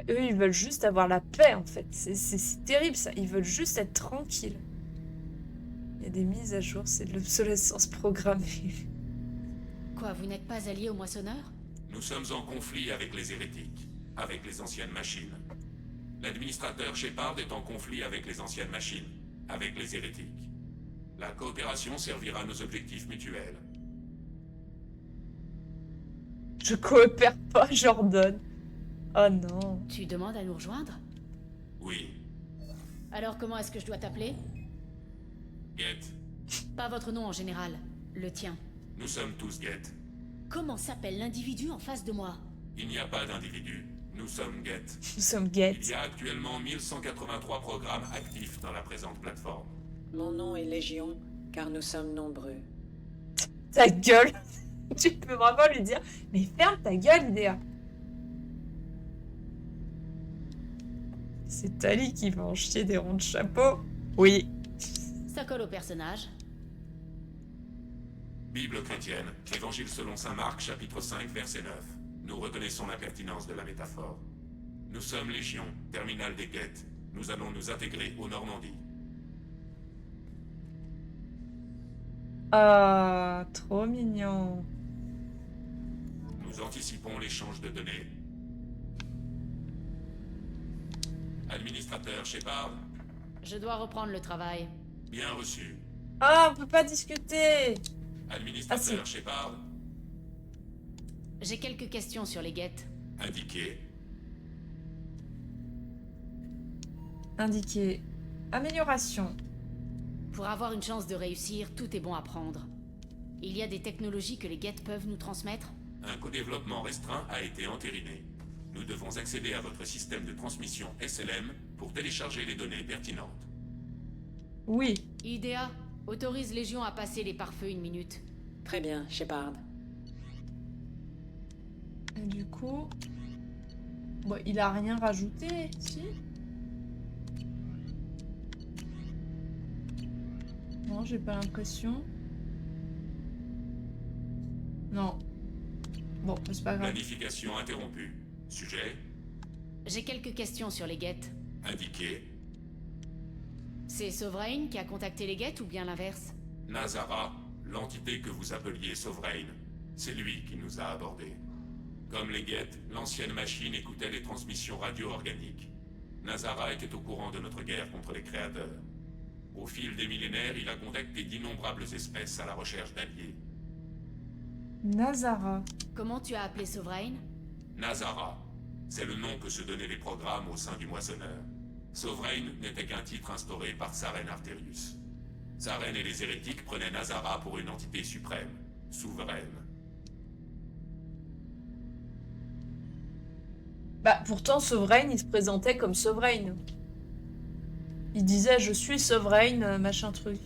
Eux, ils veulent juste avoir la paix, en fait. C'est terrible, ça. Ils veulent juste être tranquilles. Il y a des mises à jour, c'est de l'obsolescence programmée. Quoi, vous n'êtes pas alliés aux moissonneurs? Nous sommes en conflit avec les hérétiques, avec les anciennes machines. L'administrateur Shepard est en conflit avec les anciennes machines, avec les hérétiques. La coopération servira nos objectifs mutuels. Je coopère pas, j'ordonne. Oh non. Tu demandes à nous rejoindre? Oui. Alors comment est-ce que je dois t'appeler? Geth. Pas votre nom en général, le tien. Nous sommes tous Geth. Comment s'appelle l'individu en face de moi? Il n'y a pas d'individu. Nous sommes Get. Nous sommes Get. Il y a actuellement 1183 programmes actifs dans la présente plateforme. Mon nom est Légion, car nous sommes nombreux. Ta gueule. Tu peux vraiment lui dire, mais ferme ta gueule, Idea. C'est Tali qui va en chier des ronds de chapeau. Oui. Ça colle au personnage. Bible chrétienne, Évangile selon saint Marc, chapitre 5, verset 9. Nous reconnaissons la pertinence de la métaphore. Nous sommes Légion, terminal des Guettes. Nous allons nous intégrer aux Normandies. Ah, trop mignon. Nous anticipons l'échange de données. Administrateur Shepard, Je dois reprendre le travail. bien reçu. Ah, on peut pas discuter. Administrateur Shepard, J'ai quelques questions sur les guettes. indiqué. Indiqué. Amélioration. Pour avoir une chance de réussir, tout est bon à prendre. Il y a des technologies que les guettes peuvent nous transmettre? Un co-développement restreint a été entériné. Nous devons accéder à votre système de transmission SLM pour télécharger les données pertinentes. Oui. IDEA, autorise Légion à passer les pare-feux 1 minute. Très bien, Shepard. Et du coup... Bon, il a rien rajouté, si? Non, j'ai pas l'impression. Non. Bon, c'est pas grave. Planification interrompue. Sujet, J'ai quelques questions sur les guettes. indiqué. C'est Sovereign qui a contacté les guettes ou bien l'inverse? Nazara, l'entité que vous appeliez Sovereign. C'est lui qui nous a abordés. Comme les Guettes, l'ancienne machine écoutait les transmissions radio-organiques. Nazara était au courant de notre guerre contre les créateurs. Au fil des millénaires, il a contacté d'innombrables espèces à la recherche d'alliés. Nazara. Comment tu as appelé Sovereign? Nazara, c'est le nom que se donnaient les programmes au sein du Moissonneur. Sovereign n'était qu'un titre instauré par Saren Arterius. Saren et les hérétiques prenaient Nazara pour une entité suprême, souveraine. Bah, pourtant, Sovereign, il se présentait comme Sovereign. Il disait, je suis Sovereign, machin truc.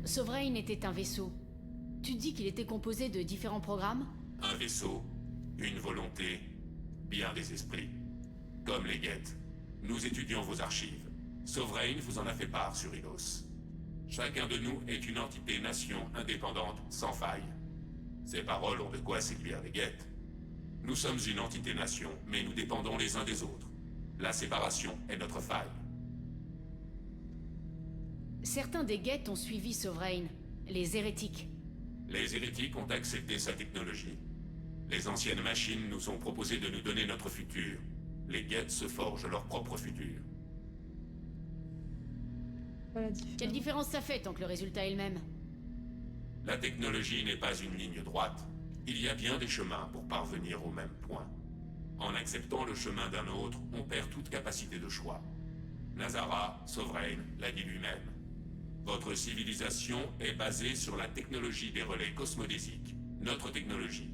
Sovereign était un vaisseau. Tu dis qu'il était composé de différents programmes? Un vaisseau, une volonté, bien des esprits. Comme les Guettes, nous étudions vos archives. Sovereign vous en a fait part sur Ilos. Chacun de nous est une entité-nation indépendante, sans faille. Ces paroles ont de quoi séduire les Guettes. Nous sommes une entité-nation, mais nous dépendons les uns des autres. La séparation est notre faille. Certains des guettes ont suivi Sovereign, les hérétiques. Les hérétiques ont accepté sa technologie. Les anciennes machines nous ont proposé de nous donner notre futur. Les Guettes se forgent leur propre futur. Quelle différence ça fait tant que le résultat est le même? La technologie n'est pas une ligne droite. Il y a bien des chemins pour parvenir au même point. En acceptant le chemin d'un autre, on perd toute capacité de choix. Nazara, Sovereign, l'a dit lui-même. Votre civilisation est basée sur la technologie des relais cosmodésiques, notre technologie.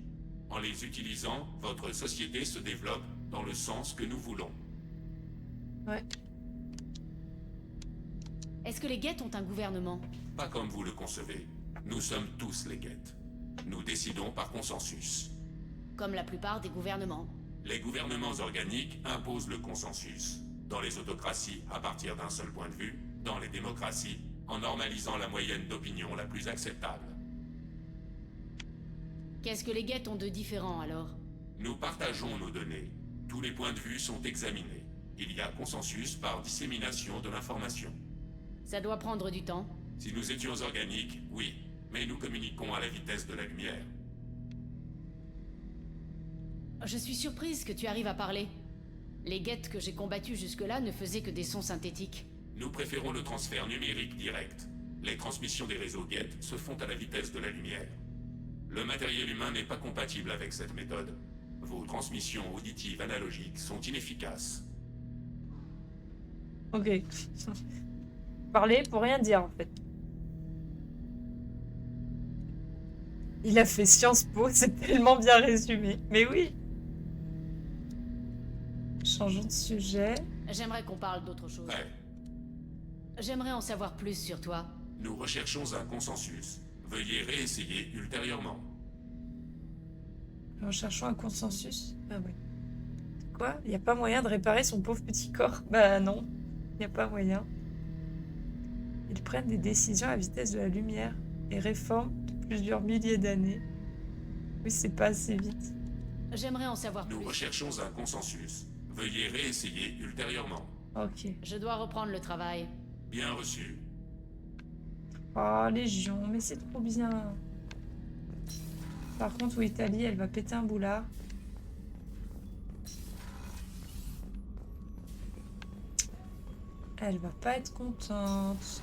En les utilisant, votre société se développe dans le sens que nous voulons. Ouais. Est-ce que les guettes ont un gouvernement? Pas comme vous le concevez. Nous sommes tous les Guettes. Nous décidons par consensus. Comme la plupart des gouvernements. Les gouvernements organiques imposent le consensus. Dans les autocraties, à partir d'un seul point de vue. Dans les démocraties, en normalisant la moyenne d'opinion la plus acceptable. Qu'est-ce que les guettes ont de différent alors? Nous partageons nos données. Tous les points de vue sont examinés. Il y a consensus par dissémination de l'information. Ça doit prendre du temps. Si nous étions organiques, oui. Mais nous communiquons à la vitesse de la lumière. Je suis surprise que tu arrives à parler. Les guettes que j'ai combattues jusque-là ne faisaient que des sons synthétiques. Nous préférons le transfert numérique direct. Les transmissions des réseaux Guettes se font à la vitesse de la lumière. Le matériel humain n'est pas compatible avec cette méthode. Vos transmissions auditives analogiques sont inefficaces. Ok. Parler pour rien dire, en fait. Il a fait Sciences Po, c'est tellement bien résumé. Mais oui. Changeons de sujet. J'aimerais qu'on parle d'autre chose. Ouais. J'aimerais en savoir plus sur toi. Nous recherchons un consensus. Veuillez réessayer ultérieurement. Nous cherchons un consensus. Ah oui. Quoi? Il n'y a pas moyen de réparer son pauvre petit corps? Bah non, il n'y a pas moyen. Ils prennent des décisions à la vitesse de la lumière et réforment de plusieurs milliers d'années. Oui, c'est pas assez vite. J'aimerais en savoir Nous plus. recherchons un consensus. Veuillez réessayer ultérieurement. Ok. Je dois reprendre le travail. Bien reçu. Oh, Légion, mais c'est trop bien. Par contre, oui, Tali, elle va péter un boulard. Elle va pas être contente.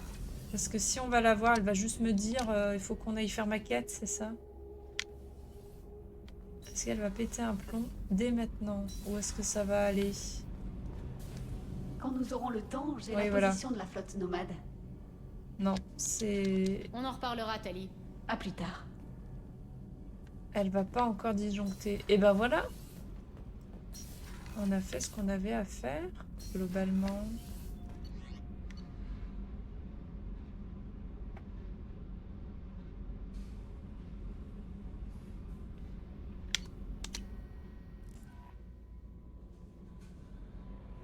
Parce que si on va la voir, elle va juste me dire il faut qu'on aille faire ma quête, c'est ça? Est-ce qu'elle va péter un plomb dès maintenant? Ou est-ce que ça va aller? Quand nous aurons le temps, j'ai Oui, la voilà. position de la flotte nomade. Non, c'est... On en reparlera, Tali. À plus tard. Elle va pas encore disjoncter. Et ben voilà. On a fait ce qu'on avait à faire, globalement.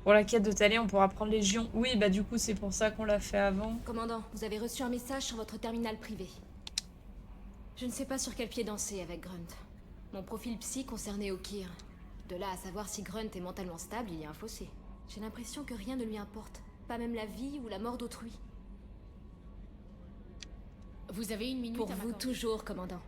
Pour la quête de Tali, on pourra prendre Légion. Oui, bah du coup, c'est pour ça qu'on l'a fait avant. Commandant, vous avez reçu un message sur votre terminal privé. Je ne sais pas sur quel pied danser avec Grunt. Mon profil psy concerné Okir. De là à savoir si Grunt est mentalement stable, il y a un fossé. J'ai l'impression que rien ne lui importe. Pas même la vie ou la mort d'autrui. Vous avez une minute Pour à vous m'accorder. toujours, commandant.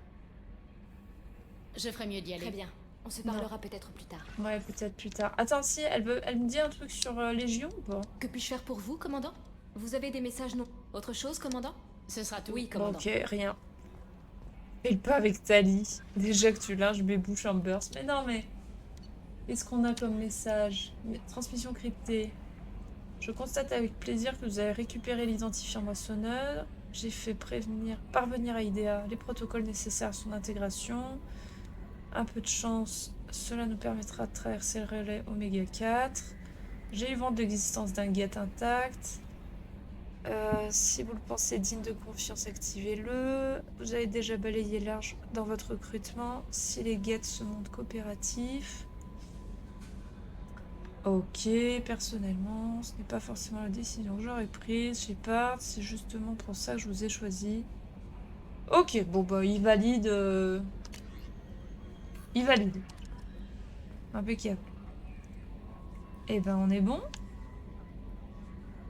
Je ferais mieux d'y aller. Très bien. On se parlera peut-être plus tard. Ouais, peut-être plus tard. Attends, si, elle me dit un truc sur Légion ou pas? Que puis-je faire pour vous, commandant? Vous avez des messages non. Autre chose, commandant? Ce sera tout. Oui, Bon, commandant. ok, rien. Et pas avec Tali. Déjà que tu linges mes Chambers. Mais non, mais... Qu'est-ce qu'on a comme message? Transmission cryptée. Je constate avec plaisir que vous avez récupéré l'identifiant moissonneur. J'ai fait parvenir à IDEA les protocoles nécessaires à son intégration. Un peu de chance, cela nous permettra de traverser le relais Oméga 4. J'ai eu vent de l'existence d'un guet intact. Si vous le pensez digne de confiance, activez-le. Vous avez déjà balayé large dans votre recrutement. Si les guettes se montrent coopératifs. Ok, personnellement, ce n'est pas forcément la décision que j'aurais prise. Shepard, c'est justement pour ça que je vous ai choisi. Ok, bon bah il valide. Il valide. Impeccable. Et ben on est bon.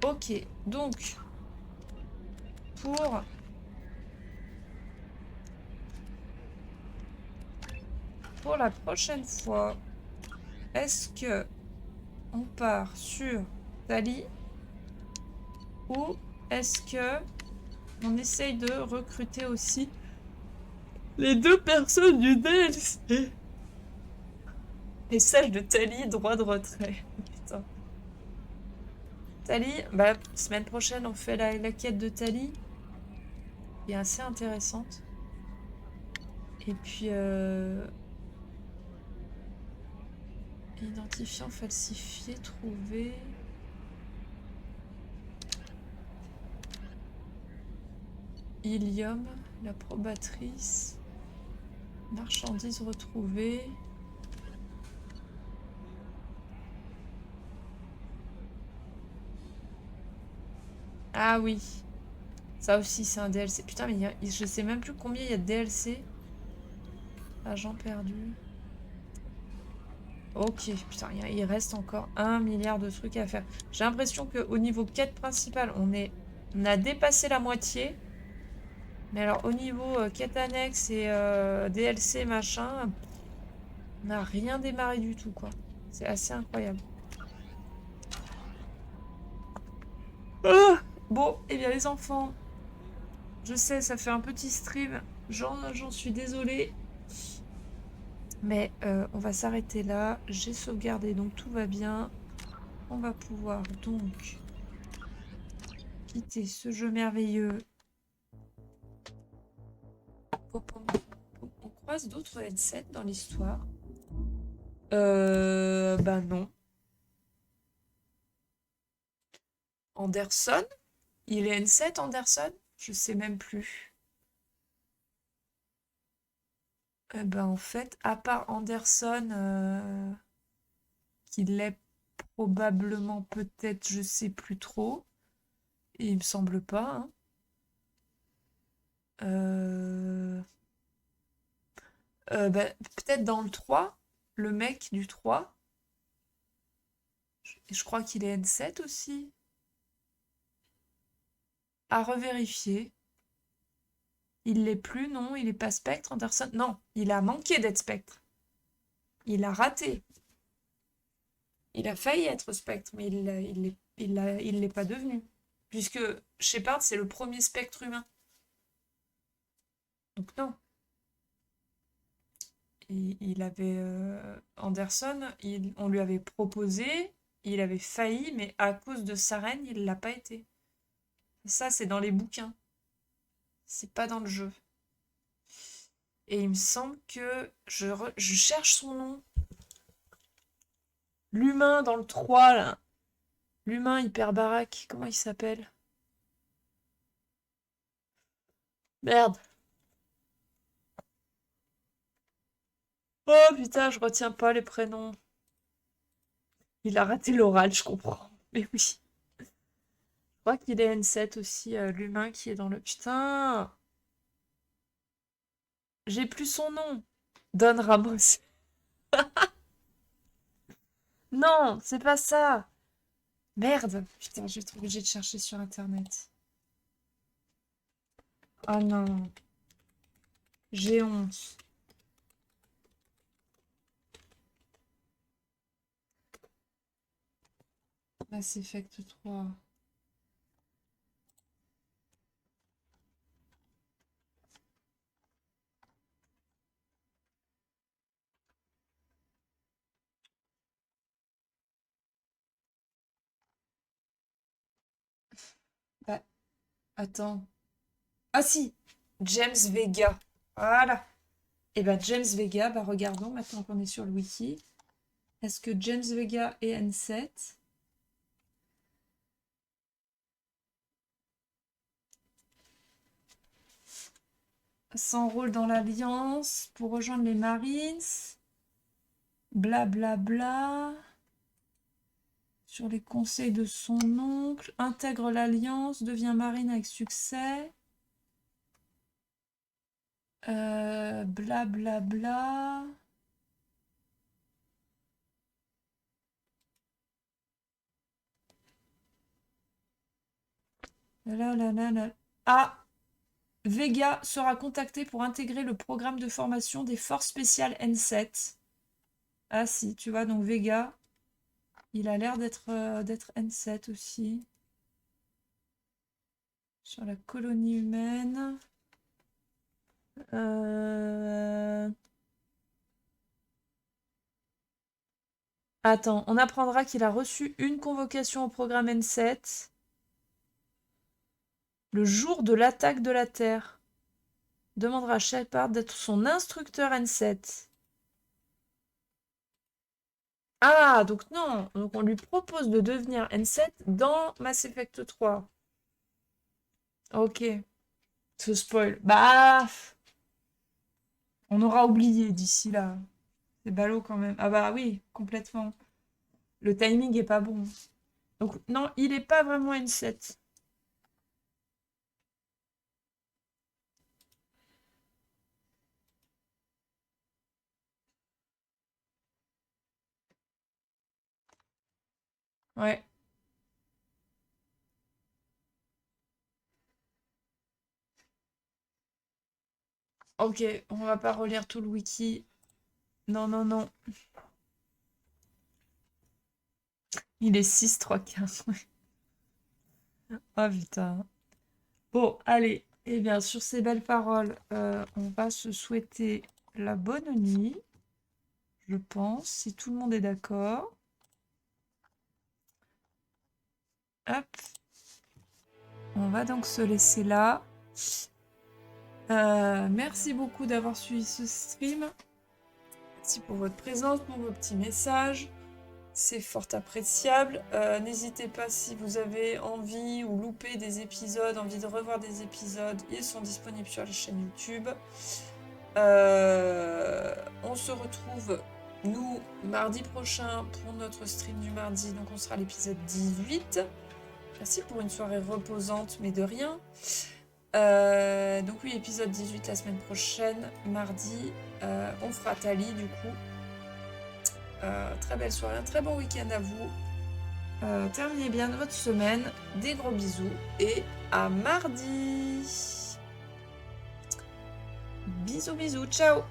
Ok, donc pour la prochaine fois, est-ce que on part sur Tali ou est-ce que on essaye de recruter aussi les deux personnes du DLC? Message de Tali, droit de retrait. Putain. Tali, bah, semaine prochaine, on fait la quête de Tali. Qui est assez intéressante. Et puis, identifiant falsifié, trouvé. Ilium, la probatrice. Marchandises retrouvées. Ah oui. Ça aussi, c'est un DLC. Putain, mais je sais même plus combien il y a de DLC. Agent perdu. Ok, putain, il reste encore 1 milliard de trucs à faire. J'ai l'impression qu'au niveau quête principale, on a dépassé la moitié. Mais alors, au niveau quête annexe et DLC, machin, on n'a rien démarré du tout, quoi. C'est assez incroyable. Ah bon, et bien les enfants, je sais, ça fait un petit stream. J'en suis désolée. Mais on va s'arrêter là. J'ai sauvegardé, donc tout va bien. On va pouvoir donc quitter ce jeu merveilleux. On croise d'autres headsets dans l'histoire. Bah non. Anderson? Il est N7, Anderson? Je sais même plus. Eh ben, en fait, à part Anderson, qui l'est probablement peut-être, je sais plus trop. Et il me semble pas, hein. Bah, peut-être dans le 3, le mec du 3. Je crois qu'il est N7 aussi. À revérifier. Il l'est plus, non? Il est pas Spectre, Anderson? Non, il a manqué d'être Spectre. Il a raté. Il a failli être Spectre, mais il l'est pas devenu. Puisque Shepard, c'est le premier Spectre humain. Donc non. Il avait Anderson, on lui avait proposé, il avait failli, mais à cause de sa reine, il l'a pas été. Ça, c'est dans les bouquins. C'est pas dans le jeu. Et il me semble que je cherche son nom. L'humain dans le 3, là. L'humain hyper baraque. Comment il s'appelle? Merde. Oh putain, je retiens pas les prénoms. Il a raté l'oral, je comprends. Mais oui. Je crois qu'il est N7 aussi, l'humain qui est dans le... Putain! J'ai plus son nom. Don Ramos. Non, c'est pas ça. Merde. Putain, je vais être obligée de chercher sur Internet. Oh non. J'ai honte. Mass Effect 3. Bah, attends. Ah si, James Vega. Voilà. Et bah James Vega, bah regardons maintenant qu'on est sur le wiki. Est-ce que James Vega est N7? S'enrôle dans l'Alliance pour rejoindre les Marines. Blablabla. Bla bla. Sur les conseils de son oncle. Intègre l'Alliance, devient marine avec succès. Blablabla. Bla. Ah! Vega sera contacté pour intégrer le programme de formation des forces spéciales N7. Ah si, tu vois, donc Vega, il a l'air d'être N7 aussi. Sur la colonie humaine. Attends, on apprendra qu'il a reçu une convocation au programme N7 le jour de l'attaque de la Terre. Demandera à Shepard d'être son instructeur N7. Ah, donc non. Donc on lui propose de devenir N7 dans Mass Effect 3. Ok. Ce spoil. Bah... On aura oublié d'ici là. C'est ballot quand même. Ah bah oui, complètement. Le timing est pas bon. Donc non, il est pas vraiment N7. Ouais. Ok, on va pas relire tout le wiki. Non, non, non. Il est 6, 3 quarts. Oh putain. Bon, allez. Et bien, sur ces belles paroles, on va se souhaiter la bonne nuit. Je pense, si tout le monde est d'accord. Hop. On va donc se laisser là. Merci beaucoup d'avoir suivi ce stream. Merci pour votre présence, pour vos petits messages. C'est fort appréciable. N'hésitez pas si vous avez envie ou loupé des épisodes, envie de revoir des épisodes, ils sont disponibles sur les chaînes YouTube. On se retrouve, nous, mardi prochain pour notre stream du mardi. Donc on sera à l'épisode 18. Merci pour une soirée reposante, mais de rien. Donc oui, épisode 18 la semaine prochaine, mardi. On fera Tali du coup. Très belle soirée, un très bon week-end à vous. Terminez bien votre semaine. Des gros bisous et à mardi. Bisous, bisous, ciao.